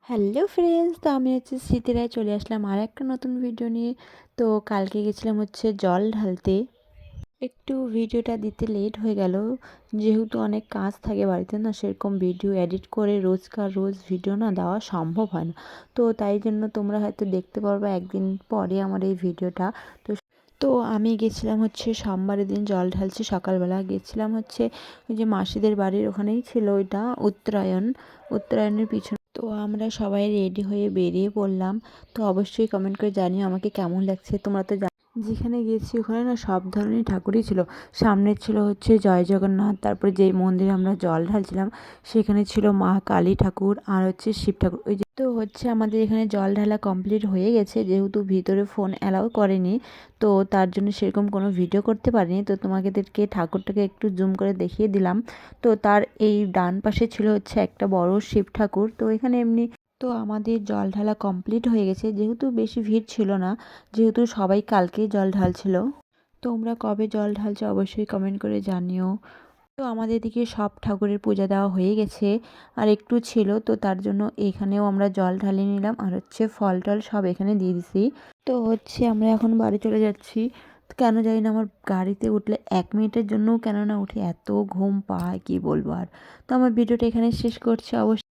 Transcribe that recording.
Hello friends, তো আমি স্মৃতিরায় চলে আসলাম আর একটা নতুন ভিডিও নিয়ে। তো কালকে গেছিলাম জল ঢালতে। একটু ভিডিওটা দিতে লেট হয়ে গেল, যেহেতু অনেক কাজ থাকে বাড়িতে না, সেরকম ভিডিও এডিট করে রোজ ভিডিও না দেওয়া সম্ভব হয় না। তো তাই জন্য তোমরা হয়তো দেখতে পারবে একদিন পরে আমার এই ভিডিওটা। তো তো আমি গেছিলাম সোমবারের দিন জল ঢালছি। সকালবেলা গেছিলাম ওই যে মাসিদের বাড়ির ওখানেই ছিল ওইটা, উত্তরায়ণের পিছনে। তো আমরা সবাই রেডি হয়ে বেরিয়ে পড়লাম। তো অবশ্যই কমেন্ট করে জানিও আমাকে কেমন লাগছে। তোমরা তো যেখানে গেছি ওখানে না সব ধরনের ঠাকুরই ছিল। সামনে ছিল জয় জগন্নাথ, তারপরে যেই মন্দিরে আমরা জল ঢালছিলাম সেখানে ছিল মা কালী ঠাকুর আর শিব ঠাকুর। ওই যে তো আমাদের এখানে জল ঢালা কমপ্লিট হয়ে গেছে, যেহেতু ভিতরে ফোন অ্যালাউ করেনি, তো তার জন্য সেরকম কোনো ভিডিও করতে পারিনি। তো তোমাদেরকে ঠাকুরটাকে একটু জুম করে দেখিয়ে দিলাম। তো তার এই ডান পাশে ছিল একটা বড় শিব ঠাকুর। তো এখানে এমনি তো আমাদের জল ঢালা কমপ্লিট হয়ে গেছে, যেহেতু বেশি ভিড় ছিল না, যেহেতু সবাই কালকেই জল ঢালছিল। তোমরা কবে জল ঢালছো অবশ্যই কমেন্ট করে জানিও। তো আমাদের দিকে সব ঠাকুরের পূজা দেওয়া হয়ে গেছে, আর একটু ছিল, তো তার জন্য এখানেও আমরা জল ঢালিয়ে নিলাম আর ফল টল সব এখানে দিয়ে দিছি। তো আমরা এখন বাড়ি চলে যাচ্ছি। কেন জানি না আমার গাড়িতে উঠলে 1 মিনিটের জন্যও কেন না উঠে এত ঘুম পায় কি বলবো আর। তো আমার ভিডিওটা এখানে শেষ করছি। অবশ্যই